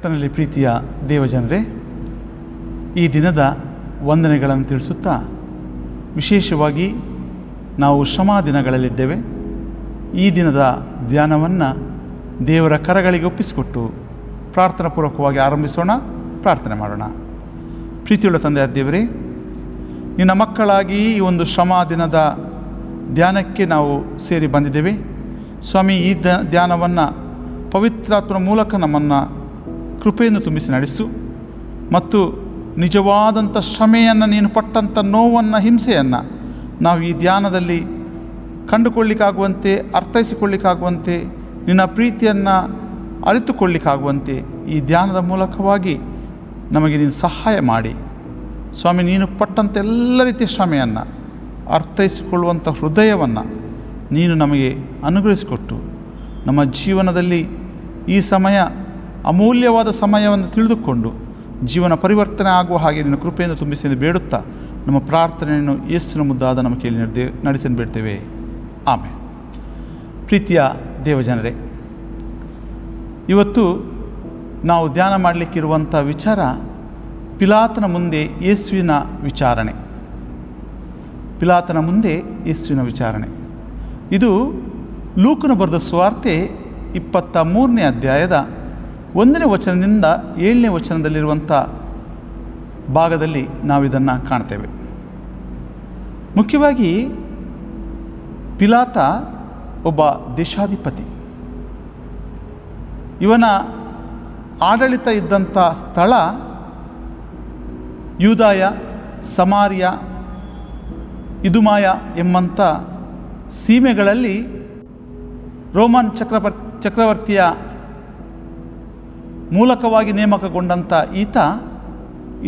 ಕರ್ತನಲ್ಲಿ ಪ್ರೀತಿಯ ದೇವಜನರೇ, ಈ ದಿನದ ವಂದನೆಗಳನ್ನು ತಿಳಿಸುತ್ತಾ ವಿಶೇಷವಾಗಿ ನಾವು ಶ್ರಮ ದಿನಗಳಲ್ಲಿದ್ದೇವೆ. ಈ ದಿನದ ಧ್ಯಾನವನ್ನು ದೇವರ ಕರಗಳಿಗೆ ಒಪ್ಪಿಸಿಕೊಟ್ಟು ಪ್ರಾರ್ಥನಾಪೂರ್ವಕವಾಗಿ ಆರಂಭಿಸೋಣ. ಪ್ರಾರ್ಥನೆ ಮಾಡೋಣ. ಪ್ರೀತಿಯುಳ್ಳ ತಂದೆಯ ದೇವರೇ, ನಿನ್ನ ಮಕ್ಕಳಾಗಿ ಈ ಒಂದು ಶ್ರಮ ದಿನದ ಧ್ಯಾನಕ್ಕೆ ನಾವು ಸೇರಿ ಬಂದಿದ್ದೇವೆ. ಸ್ವಾಮಿ, ಈ ಧ್ಯಾನವನ್ನು ಪವಿತ್ರಾತ್ಮನ ಮೂಲಕ ನಮ್ಮನ್ನು ಕೃಪೆಯನ್ನು ತುಂಬಿಸಿ ನಡೆಸು ಮತ್ತು ನಿಜವಾದಂಥ ಶ್ರಮೆಯನ್ನು, ನೀನು ಪಟ್ಟಂಥ ನೋವನ್ನು, ಹಿಂಸೆಯನ್ನು ನಾವು ಈ ಧ್ಯಾನದಲ್ಲಿ ಕಂಡುಕೊಳ್ಳಿಕ್ಕಾಗುವಂತೆ, ಅರ್ಥೈಸಿಕೊಳ್ಳಿಕ್ಕಾಗುವಂತೆ, ನಿನ್ನ ಪ್ರೀತಿಯನ್ನು ಅರಿತುಕೊಳ್ಳಿಕ್ಕಾಗುವಂತೆ ಈ ಧ್ಯಾನದ ಮೂಲಕವಾಗಿ ನಮಗೆ ನೀನು ಸಹಾಯ ಮಾಡಿ. ಸ್ವಾಮಿ, ನೀನು ಪಟ್ಟಂಥ ಎಲ್ಲ ರೀತಿಯ ಶ್ರಮೆಯನ್ನು ಅರ್ಥೈಸಿಕೊಳ್ಳುವಂಥ ಹೃದಯವನ್ನು ನೀನು ನಮಗೆ ಅನುಗ್ರಹಿಸಿಕೊಟ್ಟು ನಮ್ಮ ಜೀವನದಲ್ಲಿ ಈ ಸಮಯ ಅಮೂಲ್ಯವಾದ ಸಮಯವನ್ನು ತಿಳಿದುಕೊಂಡು ಜೀವನ ಪರಿವರ್ತನೆ ಆಗುವ ಹಾಗೆ ನಿನ್ನ ಕೃಪೆಯನ್ನು ತುಂಬಿಸಿ ಎಂದು ಬೇಡುತ್ತಾ ನಮ್ಮ ಪ್ರಾರ್ಥನೆಯನ್ನು ಯೇಸುವಿನ ಮುದ್ದಾದ ನಮ್ಮ ಕೈಯಲ್ಲಿ ನಡೆಸಿ ಬೇಡ್ತೇವೆ. ಆಮೇಲೆ ಪ್ರೀತಿಯ ದೇವಜನರೇ, ಇವತ್ತು ನಾವು ಧ್ಯಾನ ಮಾಡಲಿಕ್ಕಿರುವಂಥ ವಿಚಾರ ಪಿಲಾತನ ಮುಂದೆ ಯೇಸುವಿನ ವಿಚಾರಣೆ. ಪಿಲಾತನ ಮುಂದೆ ಯೇಸುವಿನ ವಿಚಾರಣೆ. ಇದು ಲೂಕನ ಬರೆದ ಸುವಾರ್ತೆ 23ನೇ ಅಧ್ಯಾಯದ 1ನೇ ವಚನದಿಂದ 7ನೇ ವಚನದಲ್ಲಿರುವಂಥ ಭಾಗದಲ್ಲಿ ನಾವಿದನ್ನು ಕಾಣ್ತೇವೆ. ಮುಖ್ಯವಾಗಿ ಪಿಲಾತ ಒಬ್ಬ ದೇಶಾಧಿಪತಿ. ಇವನ ಆಡಳಿತ ಇದ್ದಂಥ ಸ್ಥಳ ಯೂದಾಯ, ಸಮಾರ್ಯ, ಇದುಮಾಯ ಎಂಬಂಥ ಸೀಮೆಗಳಲ್ಲಿ ರೋಮನ್ ಚಕ್ರವರ್ತಿಯ ಮೂಲಕವಾಗಿ ನೇಮಕಗೊಂಡಂಥ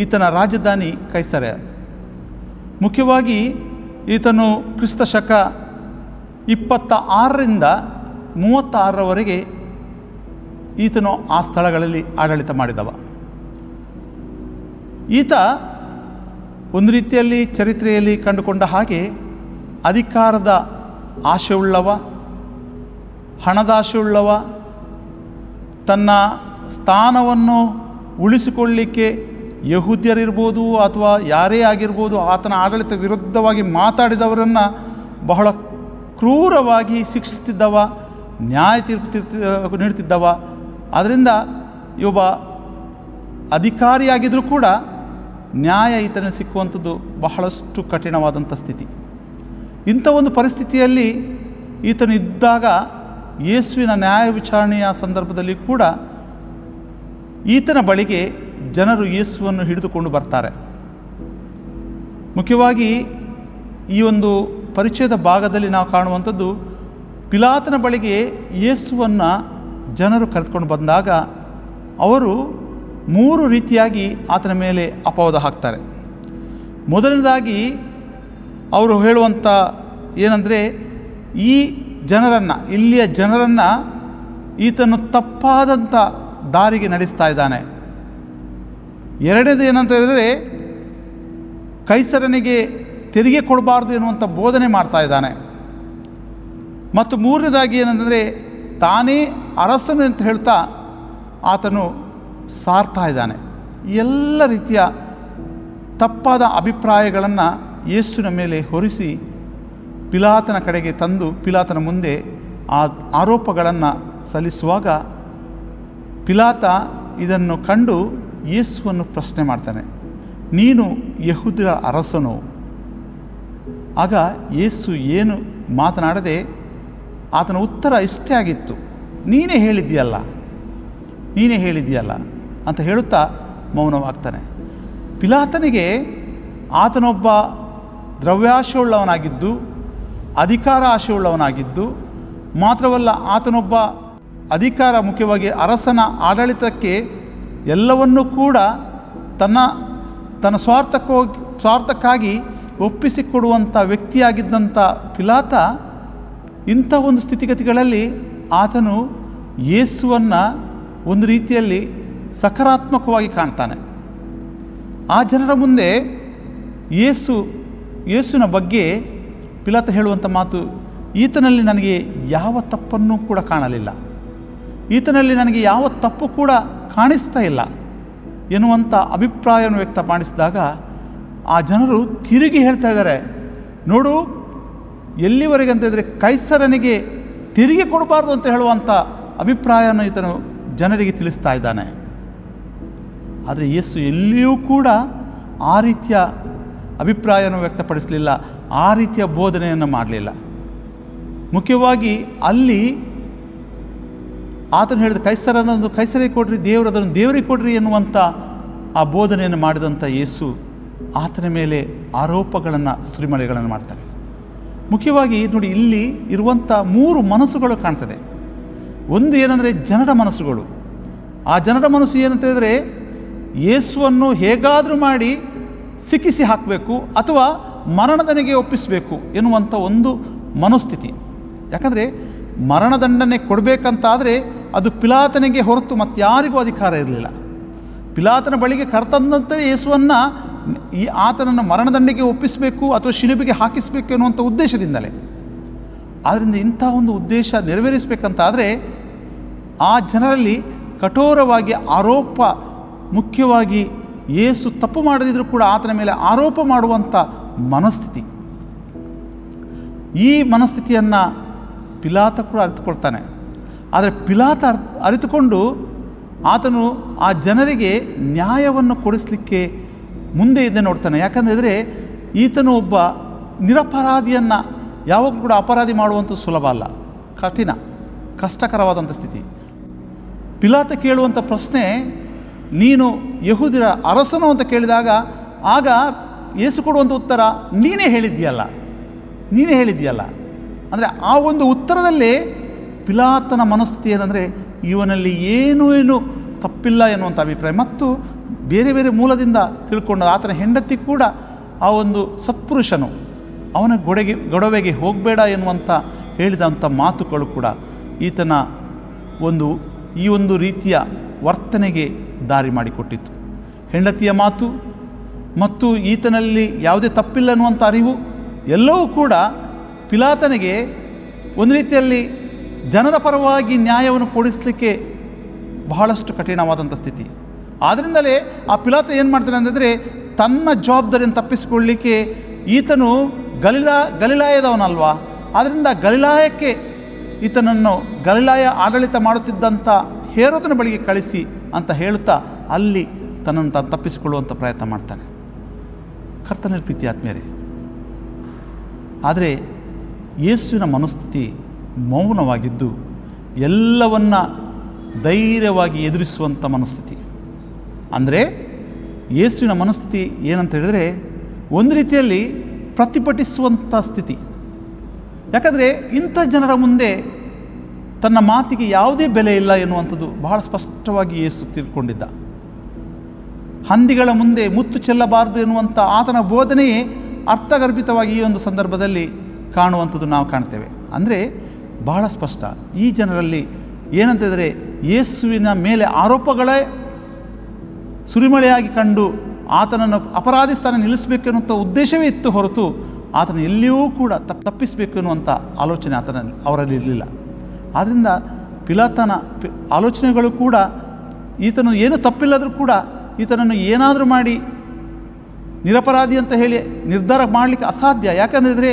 ಈತನ ರಾಜಧಾನಿ ಕೈಸರಯ. ಮುಖ್ಯವಾಗಿ ಈತನು ಕ್ರಿಸ್ತ ಶಕ 26ರಿಂದ 36ರವರೆಗೆ ಈತನು ಆ ಸ್ಥಳಗಳಲ್ಲಿ ಆಡಳಿತ ಮಾಡಿದವ. ಈತ ಒಂದು ರೀತಿಯಲ್ಲಿ ಚರಿತ್ರೆಯಲ್ಲಿ ಕಂಡುಕೊಂಡ ಹಾಗೆ ಅಧಿಕಾರದ ಆಶೆಯುಳ್ಳವ, ಹಣದ ಆಶೆಯುಳ್ಳವ, ತನ್ನ ಸ್ಥಾನವನ್ನು ಉಳಿಸಿಕೊಳ್ಳಲಿಕ್ಕೆ ಯಹೂದ್ಯರಿರ್ಬೋದು ಅಥವಾ ಯಾರೇ ಆಗಿರ್ಬೋದು ಆತನ ಆಡಳಿತ ವಿರುದ್ಧವಾಗಿ ಮಾತಾಡಿದವರನ್ನು ಬಹಳ ಕ್ರೂರವಾಗಿ ಶಿಕ್ಷಿಸ್ತಿದ್ದವ, ನ್ಯಾಯ ತೀರ್ಪು ನೀಡ್ತಿದ್ದವ. ಆದ್ದರಿಂದ ಒಬ್ಬ ಅಧಿಕಾರಿಯಾಗಿದ್ದರೂ ಕೂಡ ನ್ಯಾಯ ಈತನಿಗೆ ಸಿಕ್ಕುವಂಥದ್ದು ಬಹಳಷ್ಟು ಕಠಿಣವಾದಂಥ ಸ್ಥಿತಿ. ಇಂಥ ಒಂದು ಪರಿಸ್ಥಿತಿಯಲ್ಲಿ ಈತನು ಇದ್ದಾಗ ಯೇಸುವಿನ ನ್ಯಾಯ ವಿಚಾರಣೆಯ ಸಂದರ್ಭದಲ್ಲಿ ಕೂಡ ಈತನ ಬಳಿಗೆ ಜನರು ಯೇಸುವನ್ನು ಹಿಡಿದುಕೊಂಡು ಬರ್ತಾರೆ. ಮುಖ್ಯವಾಗಿ ಈ ಒಂದು ಪರಿಚಯದ ಭಾಗದಲ್ಲಿ ನಾವು ಕಾಣುವಂಥದ್ದು, ಪಿಲಾತನ ಬಳಿಗೆ ಯೇಸುವನ್ನು ಜನರು ಕರೆದುಕೊಂಡು ಬಂದಾಗ ಅವರು 3 ರೀತಿಯಾಗಿ ಆತನ ಮೇಲೆ ಅಪವಾದ ಹಾಕ್ತಾರೆ. ಮೊದಲನೇದಾಗಿ ಅವರು ಹೇಳುವಂಥ ಏನಂದರೆ, ಈ ಜನರನ್ನು, ಇಲ್ಲಿಯ ಜನರನ್ನು ಈತನು ತಪ್ಪಾದಂಥ ದಾರಿಗೆ ನಡೆಸ್ತಾ ಇದ್ದಾನೆ. ಎರಡನೇದು ಏನಂತ ಹೇಳಿದರೆ, ಕೈಸರನಿಗೆ ತೆರಿಗೆ ಕೊಡಬಾರ್ದು ಎನ್ನುವಂಥ ಬೋಧನೆ ಮಾಡ್ತಾ ಇದ್ದಾನೆ. ಮತ್ತು ಮೂರನೇದಾಗಿ ಏನಂತಂದರೆ, ತಾನೇ ಅರಸನು ಅಂತ ಹೇಳ್ತಾ ಆತನು ಸಾರ್ತಾ ಇದ್ದಾನೆ. ಎಲ್ಲ ರೀತಿಯ ತಪ್ಪಾದ ಅಭಿಪ್ರಾಯಗಳನ್ನು ಯೇಸುವಿನ ಮೇಲೆ ಹೊರಿಸಿ ಪಿಲಾತನ ಕಡೆಗೆ ತಂದು ಪಿಲಾತನ ಮುಂದೆ ಆ ಆರೋಪಗಳನ್ನು ಸಲ್ಲಿಸುವಾಗ ಪಿಲಾತ ಇದನ್ನು ಕಂಡು ಯೇಸುವನ್ನು ಪ್ರಶ್ನೆ ಮಾಡ್ತಾನೆ, ನೀನು ಯಹೂದ್ಯರ ಅರಸನು? ಆಗ ಯೇಸು ಏನು ಮಾತನಾಡದೆ ಆತನ ಉತ್ತರ ಇಷ್ಟೇ ಆಗಿತ್ತು, ನೀನೇ ಹೇಳಿದ್ದೀಯಲ್ಲ ಅಂತ ಹೇಳುತ್ತಾ ಮೌನವಾಗ್ತಾನೆ. ಪಿಲಾತನಿಗೆ ಆತನೊಬ್ಬ ದ್ರವ್ಯಾಶೆಯುಳ್ಳವನಾಗಿದ್ದು, ಅಧಿಕಾರ ಆಶೆಯುಳ್ಳವನಾಗಿದ್ದು, ಮಾತ್ರವಲ್ಲ ಆತನೊಬ್ಬ ಅಧಿಕಾರ, ಮುಖ್ಯವಾಗಿ ಅರಸನ ಆಡಳಿತಕ್ಕೆ ಎಲ್ಲವನ್ನೂ ಕೂಡ ತನ್ನ ಸ್ವಾರ್ಥಕ್ಕಾಗಿ ಒಪ್ಪಿಸಿಕೊಡುವಂಥ ವ್ಯಕ್ತಿಯಾಗಿದ್ದಂಥ ಪಿಲಾತ ಇಂಥ ಒಂದು ಸ್ಥಿತಿಗತಿಗಳಲ್ಲಿ ಆತನು ಯೇಸುವನ್ನು ಒಂದು ರೀತಿಯಲ್ಲಿ ಸಕಾರಾತ್ಮಕವಾಗಿ ಕಾಣ್ತಾನೆ. ಆ ಜನರ ಮುಂದೆ ಯೇಸುವಿನ ಬಗ್ಗೆ ಪಿಲಾತ ಹೇಳುವಂಥ ಮಾತು, ಈತನಲ್ಲಿ ನನಗೆ ಯಾವ ತಪ್ಪನ್ನೂ ಕೂಡ ಕಾಣಲಿಲ್ಲ. ಈತನಲ್ಲಿ ನನಗೆ ಯಾವ ತಪ್ಪು ಕೂಡ ಕಾಣಿಸ್ತಾ ಇಲ್ಲ ಎನ್ನುವಂಥ ಅಭಿಪ್ರಾಯವನ್ನು ವ್ಯಕ್ತಪಡಿಸಿದಾಗ ಆ ಜನರು ತಿರುಗಿ ಹೇಳ್ತಾ ಇದ್ದಾರೆ, ನೋಡು, ಎಲ್ಲಿವರೆಗೆ ಅಂತಂದರೆ ಕೈಸರನಿಗೆ ತಿರುಗಿ ಕೊಡಬಾರ್ದು ಅಂತ ಹೇಳುವಂಥ ಅಭಿಪ್ರಾಯವನ್ನು ಈತನು ಜನರಿಗೆ ತಿಳಿಸ್ತಾ ಇದ್ದಾನೆ. ಆದರೆ ಯೇಸು ಎಲ್ಲಿಯೂ ಕೂಡ ಆ ರೀತಿಯ ಅಭಿಪ್ರಾಯವನ್ನು ವ್ಯಕ್ತಪಡಿಸಲಿಲ್ಲ, ಆ ರೀತಿಯ ಬೋಧನೆಯನ್ನು ಮಾಡಲಿಲ್ಲ. ಮುಖ್ಯವಾಗಿ ಅಲ್ಲಿ ಆತನು ಹೇಳಿದ ಕೈಸರನನ್ನು ಕೈಸರಿಗೆ ಕೊಡ್ರಿ, ದೇವರದನ್ನು ದೇವರಿಗೆ ಕೊಡ್ರಿ ಎನ್ನುವಂಥ ಆ ಬೋಧನೆಯನ್ನು ಮಾಡಿದಂಥ ಯೇಸು ಆತನ ಮೇಲೆ ಆರೋಪಗಳನ್ನು ಸುರಿಮಳೆಗಳನ್ನು ಮಾಡ್ತಾರೆ. ಮುಖ್ಯವಾಗಿ ನೋಡಿ, ಇಲ್ಲಿ ಇರುವಂಥ 3 ಮನಸ್ಸುಗಳು ಕಾಣ್ತದೆ. ಒಂದು ಏನಂದರೆ ಜನರ ಮನಸ್ಸುಗಳು. ಆ ಜನರ ಮನಸ್ಸು ಏನಂತ ಹೇಳಿದರೆ ಯೇಸುವನ್ನು ಹೇಗಾದರೂ ಮಾಡಿ ಸಿಕ್ಕಿಸಿ ಹಾಕಬೇಕು ಅಥವಾ ಮರಣದಂಡನೆಗೆ ಒಪ್ಪಿಸಬೇಕು ಎನ್ನುವಂಥ ಒಂದು ಮನೋಸ್ಥಿತಿ. ಯಾಕಂದರೆ ಮರಣದಂಡನೆ ಕೊಡಬೇಕಂತಾದರೆ ಅದು ಪಿಲಾತನಿಗೆ ಹೊರತು ಮತ್ತಾರಿಗೂ ಅಧಿಕಾರ ಇರಲಿಲ್ಲ. ಪಿಲಾತನ ಬಳಿಗೆ ಕರ್ತಂದಂತೆ ಯೇಸುವನ್ನು ಆತನನ್ನು ಮರಣದಂಡೆಗೆ ಒಪ್ಪಿಸಬೇಕು ಅಥವಾ ಶಿಲುಬೆಗೆ ಹಾಕಿಸಬೇಕು ಎನ್ನುವಂಥ ಉದ್ದೇಶದಿಂದಲೇ. ಆದ್ದರಿಂದ ಇಂಥ ಒಂದು ಉದ್ದೇಶ ನೆರವೇರಿಸಬೇಕಂತಾದರೆ ಆ ಜನರಲ್ಲಿ ಕಠೋರವಾಗಿ ಆರೋಪ, ಮುಖ್ಯವಾಗಿ ಯೇಸು ತಪ್ಪು ಮಾಡದಿದ್ದರೂ ಕೂಡ ಆತನ ಮೇಲೆ ಆರೋಪ ಮಾಡುವಂಥ ಮನಸ್ಥಿತಿ, ಈ ಮನಸ್ಥಿತಿಯನ್ನು ಪಿಲಾತ ಕೂಡ ಅರಿತುಕೊಳ್ತಾನೆ. ಆದರೆ ಪಿಲಾತ ಅರಿತುಕೊಂಡು ಆತನು ಆ ಜನರಿಗೆ ನ್ಯಾಯವನ್ನು ಕೊಡಿಸಲಿಕ್ಕೆ ಮುಂದೆ ಇದ್ದೇ ನೋಡ್ತಾನೆ. ಯಾಕಂದರೆ ಈತನು ಒಬ್ಬ ನಿರಪರಾಧಿಯನ್ನು ಯಾವಾಗಲೂ ಕೂಡ ಅಪರಾಧಿ ಮಾಡುವಂಥ ಸುಲಭ ಅಲ್ಲ, ಕಠಿಣ, ಕಷ್ಟಕರವಾದಂಥ ಸ್ಥಿತಿ. ಪಿಲಾತ ಕೇಳುವಂಥ ಪ್ರಶ್ನೆ, ನೀನು ಯಹೂದ್ಯರ ಅರಸನು ಅಂತ ಕೇಳಿದಾಗ ಆಗ ಯೇಸು ಕೊಡುವಂಥ ಉತ್ತರ, ನೀನೇ ಹೇಳಿದ್ದೀಯಲ್ಲ. ಅಂದರೆ ಆ ಒಂದು ಉತ್ತರದಲ್ಲೇ ಪಿಲಾತನ ಮನಸ್ಥಿತಿ ಏನಂದರೆ ಇವನಲ್ಲಿ ಏನು ತಪ್ಪಿಲ್ಲ ಎನ್ನುವಂಥ ಅಭಿಪ್ರಾಯ. ಮತ್ತು ಬೇರೆ ಬೇರೆ ಮೂಲದಿಂದ ತಿಳ್ಕೊಂಡು ಆತನ ಹೆಂಡತಿ ಕೂಡ ಆ ಒಂದು ಸತ್ಪುರುಷನು, ಅವನ ಗೊಡವೆಗೆ ಹೋಗಬೇಡ ಎನ್ನುವಂಥ ಹೇಳಿದಂಥ ಮಾತುಗಳು ಕೂಡ ಈತನ ಈ ಒಂದು ರೀತಿಯ ವರ್ತನೆಗೆ ದಾರಿ ಮಾಡಿಕೊಟ್ಟಿತ್ತು. ಹೆಂಡತಿಯ ಮಾತು ಮತ್ತು ಈತನಲ್ಲಿ ಯಾವುದೇ ತಪ್ಪಿಲ್ಲ ಅನ್ನುವಂಥ ಅರಿವು ಎಲ್ಲವೂ ಕೂಡ ಪಿಲಾತನಿಗೆ ಒಂದು ರೀತಿಯಲ್ಲಿ ಜನರ ಪರವಾಗಿ ನ್ಯಾಯವನ್ನು ಕೊಡಿಸಲಿಕ್ಕೆ ಬಹಳಷ್ಟು ಕಠಿಣವಾದಂಥ ಸ್ಥಿತಿ. ಆದ್ದರಿಂದಲೇ ಆ ಪಿಲಾತ ಏನು ಮಾಡ್ತಾನೆ ಅಂತಂದರೆ ತನ್ನ ಜವಾಬ್ದಾರಿಯನ್ನು ತಪ್ಪಿಸಿಕೊಳ್ಳಲಿಕ್ಕೆ ಈತನು ಗಲಿಲಾಯದವನಲ್ವಾ, ಆದ್ದರಿಂದ ಗಲಿಲಾಯಕ್ಕೆ ಈತನನ್ನು ಗಲಿಲಾಯ ಆಡಳಿತ ಮಾಡುತ್ತಿದ್ದಂಥ ಹೇರೋದನ ಬಳಿಗೆ ಕಳಿಸಿ ಅಂತ ಹೇಳುತ್ತಾ ಅಲ್ಲಿ ತನ್ನನ್ನು ತಾನು ತಪ್ಪಿಸಿಕೊಳ್ಳುವಂಥ ಪ್ರಯತ್ನ ಮಾಡ್ತಾನೆ. ಕರ್ತನಲ್ಲಿ ಪ್ರೀತಿ ಆತ್ಮೀಯರೇ, ಆದರೆ ಯೇಸುವಿನ ಮನಸ್ಥಿತಿ ಮೌನವಾಗಿದ್ದು ಎಲ್ಲವನ್ನ ಧೈರ್ಯವಾಗಿ ಎದುರಿಸುವಂಥ ಮನಸ್ಥಿತಿ. ಅಂದರೆ ಯೇಸುವಿನ ಮನಸ್ಥಿತಿ ಏನಂತ ಹೇಳಿದರೆ ಒಂದು ರೀತಿಯಲ್ಲಿ ಪ್ರತಿಭಟಿಸುವಂಥ ಸ್ಥಿತಿ. ಯಾಕಂದರೆ ಇಂಥ ಜನರ ಮುಂದೆ ತನ್ನ ಮಾತಿಗೆ ಯಾವುದೇ ಬೆಲೆ ಇಲ್ಲ ಎನ್ನುವಂಥದ್ದು ಬಹಳ ಸ್ಪಷ್ಟವಾಗಿ ಯೇಸು ತಿಳ್ಕೊಂಡಿದ್ದ. ಹಂದಿಗಳ ಮುಂದೆ ಮುತ್ತು ಚೆಲ್ಲಬಾರದು ಎನ್ನುವಂಥ ಆತನ ಬೋಧನೆಯೇ ಅರ್ಥಗರ್ಭಿತವಾಗಿ ಈ ಒಂದು ಸಂದರ್ಭದಲ್ಲಿ ಕಾಣುವಂಥದ್ದು ನಾವು ಕಾಣ್ತೇವೆ. ಅಂದರೆ ಬಹಳ ಸ್ಪಷ್ಟ. ಈ ಜನರಲ್ಲಿ ಏನಂತಂದರೆ ಯೇಸುವಿನ ಮೇಲೆ ಆರೋಪಗಳೇ ಸುರಿಮಳೆಯಾಗಿ ಕಂಡು ಆತನನ್ನು ಅಪರಾಧಿ ಸ್ಥಾನ ನಿಲ್ಲಿಸಬೇಕೆನ್ನುವಂಥ ಉದ್ದೇಶವೇ ಇತ್ತು ಹೊರತು ಆತನ ಎಲ್ಲಿಯೂ ಕೂಡ ತಪ್ಪಿಸಬೇಕು ಎನ್ನುವಂಥ ಆಲೋಚನೆ ಅವರಲ್ಲಿ ಇರಲಿಲ್ಲ. ಆದ್ದರಿಂದ ಪಿಲಾತನ ಆಲೋಚನೆಗಳು ಕೂಡ ಈತನು ಏನು ತಪ್ಪಿಲ್ಲದರೂ ಕೂಡ ಈತನನ್ನು ಏನಾದರೂ ಮಾಡಿ ನಿರಪರಾಧಿ ಅಂತ ಹೇಳಿ ನಿರ್ಧಾರ ಮಾಡಲಿಕ್ಕೆ ಅಸಾಧ್ಯ. ಯಾಕಂದರೆ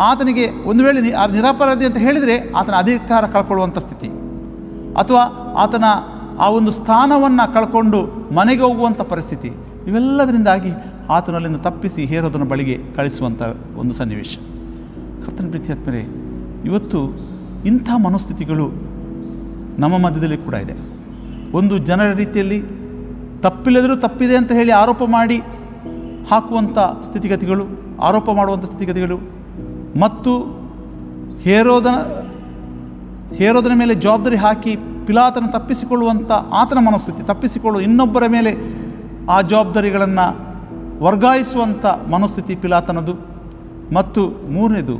ಆತನಿಗೆ ಒಂದು ವೇಳೆ ನಿರಪರಾಧಿ ಅಂತ ಹೇಳಿದರೆ ಆತನ ಅಧಿಕಾರ ಕಳ್ಕೊಳ್ಳುವಂಥ ಸ್ಥಿತಿ, ಅಥವಾ ಆತನ ಆ ಒಂದು ಸ್ಥಾನವನ್ನು ಕಳ್ಕೊಂಡು ಮನೆಗೆ ಹೋಗುವಂಥ ಪರಿಸ್ಥಿತಿ, ಇವೆಲ್ಲದರಿಂದಾಗಿ ಆತನಲ್ಲಿಂದ ತಪ್ಪಿಸಿ ಹೇರೋದನ ಬಳಿಗೆ ಕಳಿಸುವಂಥ ಒಂದು ಸನ್ನಿವೇಶ. ಕರ್ತನ ಪ್ರೀತಿ ಆತ್ಮರೇ, ಇವತ್ತು ಇಂಥ ಮನೋಸ್ಥಿತಿಗಳು ನಮ್ಮ ಮಧ್ಯದಲ್ಲಿ ಕೂಡ ಇದೆ. ಒಂದು ಜನರ ರೀತಿಯಲ್ಲಿ ತಪ್ಪಿಲ್ಲದರೂ ತಪ್ಪಿದೆ ಅಂತ ಹೇಳಿ ಆರೋಪ ಮಾಡಿ ಹಾಕುವಂಥ ಸ್ಥಿತಿಗತಿಗಳು, ಆರೋಪ ಮಾಡುವಂಥ ಸ್ಥಿತಿಗತಿಗಳು, ಮತ್ತು ಹೇರೋದನ ಮೇಲೆ ಜವಾಬ್ದಾರಿ ಹಾಕಿ ಪಿಲಾತನ ತಪ್ಪಿಸಿಕೊಳ್ಳುವಂಥ ಆತನ ಮನಸ್ಥಿತಿ, ತಪ್ಪಿಸಿಕೊಳ್ಳುವ ಇನ್ನೊಬ್ಬರ ಮೇಲೆ ಆ ಜವಾಬ್ದಾರಿಗಳನ್ನು ವರ್ಗಾಯಿಸುವಂಥ ಮನಸ್ಥಿತಿ ಪಿಲಾತನದು. ಮತ್ತು ಮೂರನೇದು,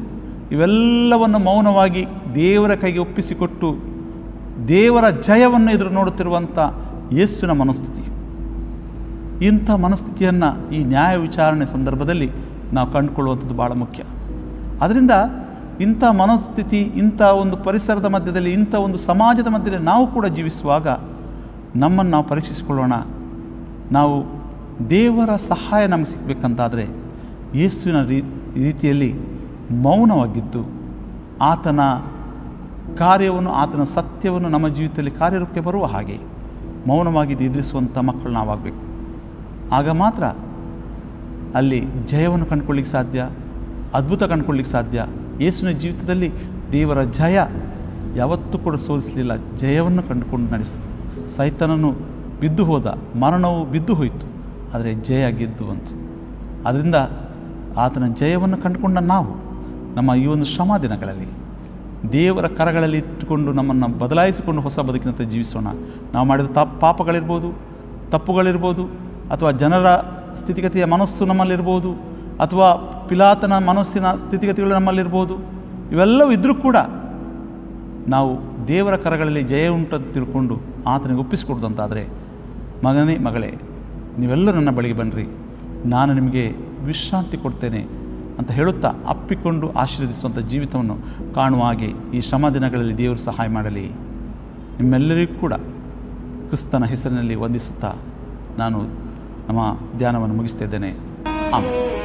ಇವೆಲ್ಲವನ್ನು ಮೌನವಾಗಿ ದೇವರ ಕೈಗೆ ಒಪ್ಪಿಸಿಕೊಟ್ಟು ದೇವರ ಜಯವನ್ನು ಎದುರು ನೋಡುತ್ತಿರುವಂಥ ಯೇಸುವಿನ ಮನಸ್ಥಿತಿ. ಇಂಥ ಮನಸ್ಥಿತಿಯನ್ನು ಈ ನ್ಯಾಯ ವಿಚಾರಣೆ ಸಂದರ್ಭದಲ್ಲಿ ನಾವು ಕಂಡುಕೊಳ್ಳುವಂಥದ್ದು ಭಾಳ ಮುಖ್ಯ. ಅದರಿಂದ ಇಂಥ ಮನಸ್ಥಿತಿ, ಇಂಥ ಒಂದು ಪರಿಸರದ ಮಧ್ಯದಲ್ಲಿ, ಇಂಥ ಒಂದು ಸಮಾಜದ ಮಧ್ಯದಲ್ಲಿ ನಾವು ಕೂಡ ಜೀವಿಸುವಾಗ ನಮ್ಮನ್ನು ನಾವು ಪರೀಕ್ಷಿಸಿಕೊಳ್ಳೋಣ. ನಾವು ದೇವರ ಸಹಾಯ ನಮಗೆ ಸಿಗಬೇಕಂತಾದರೆ ಯೇಸುವಿನ ರೀತಿಯಲ್ಲಿ ಮೌನವಾಗಿದ್ದು ಆತನ ಕಾರ್ಯವನ್ನು, ಆತನ ಸತ್ಯವನ್ನು ನಮ್ಮ ಜೀವಿತದಲ್ಲಿ ಕಾರ್ಯರೂಪಕ್ಕೆ ಬರುವ ಹಾಗೆ ಮೌನವಾಗಿ ಎದುರಿಸುವಂಥ ಮಕ್ಕಳು ನಾವಾಗಬೇಕು. ಆಗ ಮಾತ್ರ ಅಲ್ಲಿ ಜಯವನ್ನು ಕಂಡುಕೊಳ್ಳಿಕ್ಕೆ ಸಾಧ್ಯ, ಅದ್ಭುತ ಕಂಡುಕೊಳ್ಳಿಕ್ಕೆ ಸಾಧ್ಯ. ಯೇಸುವಿನ ಜೀವಿತದಲ್ಲಿ ದೇವರ ಜಯ ಯಾವತ್ತೂ ಕೂಡ ಸೋಲಿಸಲಿಲ್ಲ, ಜಯವನ್ನು ಕಂಡುಕೊಂಡು ನಡೆಸಿತು. ಸೈತಾನನು ಬಿದ್ದು ಹೋದ, ಮರಣವು ಬಿದ್ದು ಹೋಯಿತು, ಆದರೆ ಜಯ ಗೆದ್ದು ಬಂತು. ಅದರಿಂದ ಆತನ ಜಯವನ್ನು ಕಂಡುಕೊಂಡ ನಾವು ನಮ್ಮ ಈ ಒಂದು ಶ್ರಮ ದಿನಗಳಲ್ಲಿ ದೇವರ ಕರಗಳಲ್ಲಿ ಇಟ್ಟುಕೊಂಡು ನಮ್ಮನ್ನು ಬದಲಾಯಿಸಿಕೊಂಡು ಹೊಸ ಬದುಕಿನಂತೆ ಜೀವಿಸೋಣ. ನಾವು ಮಾಡಿದ ಪಾಪಗಳಿರ್ಬೋದು, ತಪ್ಪುಗಳಿರ್ಬೋದು, ಅಥವಾ ಜನರ ಸ್ಥಿತಿಗತಿಯ ಮನಸ್ಸು ನಮ್ಮಲ್ಲಿರ್ಬೋದು, ಅಥವಾ ಪಿಲಾತನ ಮನಸ್ಸಿನ ಸ್ಥಿತಿಗತಿಗಳು ನಮ್ಮಲ್ಲಿರ್ಬೋದು. ಇವೆಲ್ಲವೂ ಇದ್ದರೂ ಕೂಡ ನಾವು ದೇವರ ಕರಗಳಲ್ಲಿ ಜಯ ಉಂಟಂತ ತಿಳ್ಕೊಂಡು ಆತನಿಗೆ ಒಪ್ಪಿಸಿಕೊಡ್ದಂತಾದರೆ, ಮಗನೇ ಮಗಳೇ, ನೀವೆಲ್ಲರೂ ನನ್ನ ಬಳಿಗೆ ಬನ್ನಿರಿ, ನಾನು ನಿಮಗೆ ವಿಶ್ರಾಂತಿ ಕೊಡ್ತೇನೆ ಅಂತ ಹೇಳುತ್ತಾ ಅಪ್ಪಿಕೊಂಡು ಆಶೀರ್ವದಿಸುವಂಥ ಜೀವಿತವನ್ನು ಕಾಣುವ ಹಾಗೆ ಈ ಶ್ರಮ ದಿನಗಳಲ್ಲಿ ದೇವರು ಸಹಾಯ ಮಾಡಲಿ. ನಿಮ್ಮೆಲ್ಲರಿಗೂ ಕೂಡ ಕ್ರಿಸ್ತನ ಹೆಸರಿನಲ್ಲಿ ವಂದಿಸುತ್ತಾ ನಾನು ನಮ್ಮ ಧ್ಯಾನವನ್ನು ಮುಗಿಸ್ತಾ ಇದ್ದೇನೆ. ಆಮೇಲೆ